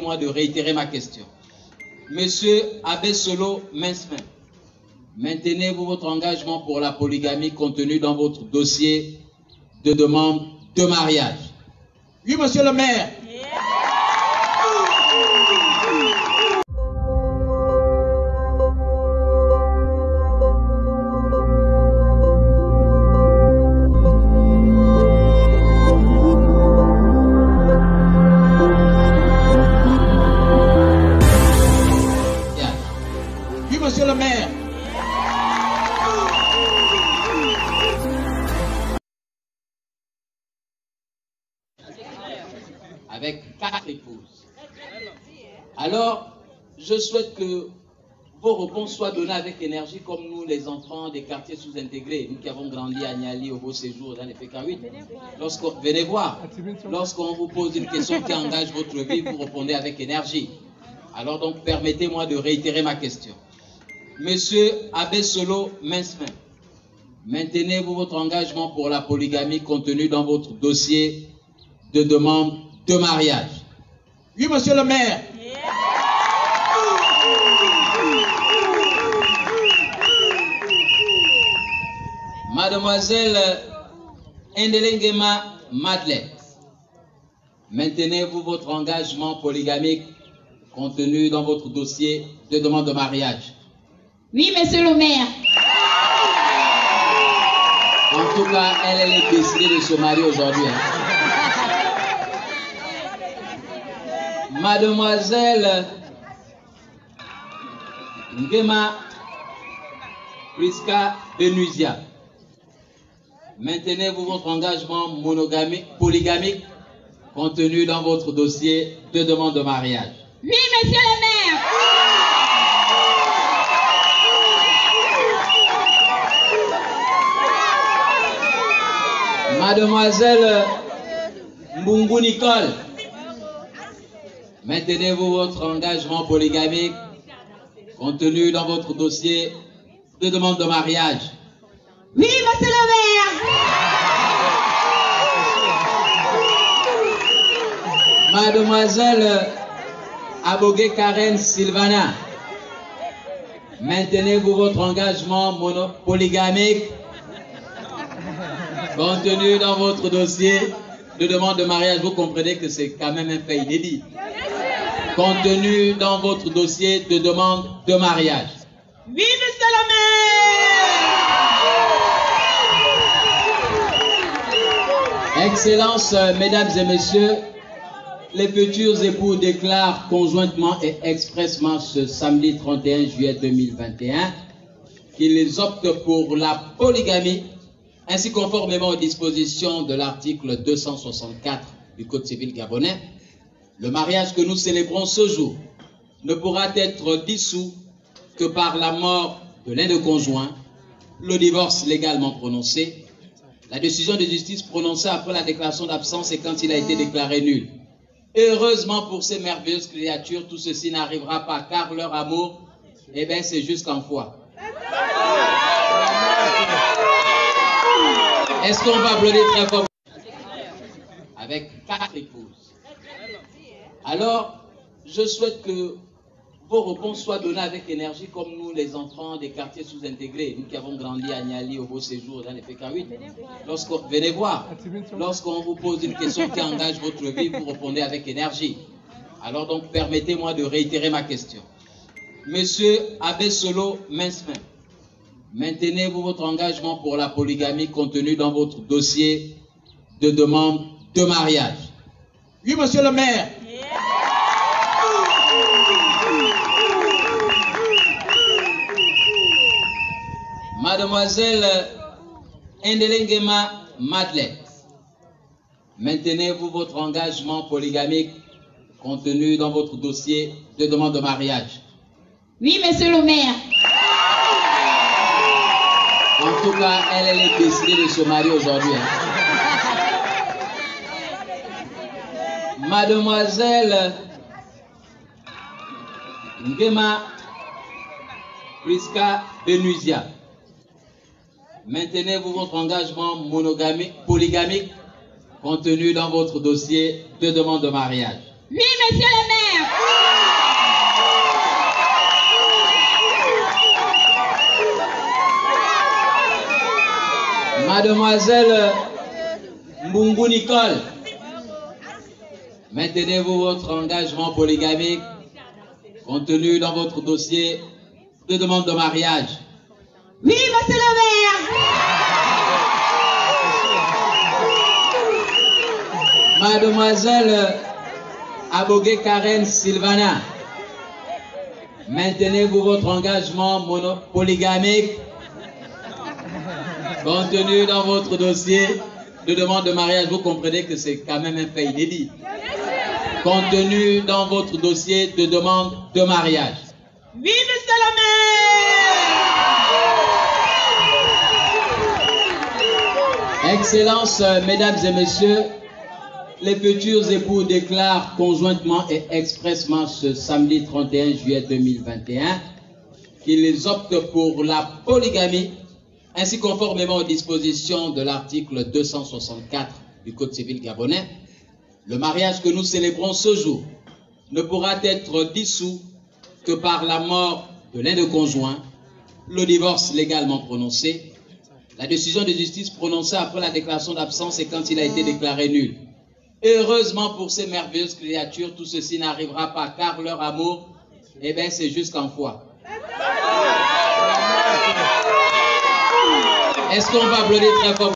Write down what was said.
Moi de réitérer ma question. Monsieur Abesolo Mensmen, maintenez-vous votre engagement pour la polygamie contenu dans votre dossier de demande de mariage? Oui, monsieur le maire. Oui, monsieur le maire. Avec 4 épouses. Alors, je souhaite que vos réponses soient données avec énergie, comme nous, les enfants des quartiers sous-intégrés, nous qui avons grandi à Niali, au Beau Séjour, dans les PK8. Venez voir, lorsqu'on vous pose une question qui engage votre vie, vous répondez avec énergie. Alors donc, permettez-moi de réitérer ma question. Monsieur Abesolo Mensmen, maintenez-vous votre engagement pour la polygamie contenu dans votre dossier de demande de mariage? Oui, monsieur le maire. Mademoiselle Ndelengema Madeleine, maintenez-vous votre engagement polygamique contenu dans votre dossier de demande de mariage? Oui, monsieur le maire. En tout cas, elle est décidée de se marier aujourd'hui. Mademoiselle Ngema Priska Benuzia, maintenez-vous votre engagement polygamique contenu dans votre dossier de demande de mariage? Oui, monsieur le maire. Mademoiselle Mbungu Nicole, maintenez-vous votre engagement polygamique contenu dans votre dossier de demande de mariage? Oui, monsieur le maire. Mademoiselle Abogué Karen Sylvana, maintenez-vous votre engagement polygamique contenu dans votre dossier de demande de mariage? Vous comprenez que c'est quand même un fait inédit. Contenu dans votre dossier de demande de mariage? Oui, monsieur le maire. Excellences, mesdames et messieurs, les futurs époux déclarent conjointement et expressément ce samedi 31 juillet 2021 qu'ils optent pour la polygamie, ainsi conformément aux dispositions de l'article 264 du Code civil gabonais. Le mariage que nous célébrons ce jour ne pourra être dissous que par la mort de l'un des conjoints, le divorce légalement prononcé, la décision de justice prononcée après la déclaration d'absence et quand il a été déclaré nul. Heureusement pour ces merveilleuses créatures, tout ceci n'arrivera pas car leur amour, eh bien, c'est jusqu'en foi. Est-ce qu'on va applaudir très fort? Avec 4 épouses. Alors, je souhaite que vos réponses soient données avec énergie, comme nous, les enfants des quartiers sous-intégrés, nous qui avons grandi à Niali, au Beau Séjour, dans les PK8. Venez voir, lorsqu'on vous pose une question qui engage votre vie, vous répondez avec énergie. Alors donc, permettez-moi de réitérer ma question. Monsieur Abesolo Mensmen, maintenez-vous votre engagement pour la polygamie contenu dans votre dossier de demande de mariage? Oui, monsieur le maire. Mademoiselle Ndelengema Madeleine, maintenez-vous votre engagement polygamique contenu dans votre dossier de demande de mariage? Oui, monsieur le maire. En tout cas, elle est décidée de se marier aujourd'hui. Mademoiselle Ngema Priska Benuzia, maintenez-vous votre engagement polygamique contenu dans votre dossier de demande de mariage? Oui, monsieur le maire. Mademoiselle Mbungu Nicole, maintenez-vous votre engagement polygamique contenu dans votre dossier de demande de mariage? Oui, monsieur le maire. Mademoiselle Abogué Karen Sylvana, maintenez-vous votre engagement polygamique contenu dans votre dossier de demande de mariage? Vous comprenez que c'est quand même un fait inédit. Contenu dans votre dossier de demande de mariage. Oui, monsieur le maire. Excellences, mesdames et messieurs, les futurs époux déclarent conjointement et expressément ce samedi 31 juillet 2021 qu'ils optent pour la polygamie, ainsi conformément aux dispositions de l'article 264 du Code civil gabonais. Le mariage que nous célébrons ce jour ne pourra être dissous que par la mort de l'un des conjoints, le divorce légalement prononcé, la décision de justice prononcée après la déclaration d'absence et quand il a été déclaré nul. Et heureusement pour ces merveilleuses créatures, tout ceci n'arrivera pas car leur amour, eh bien, c'est jusqu'en foi. Est-ce qu'on va applaudir très fort?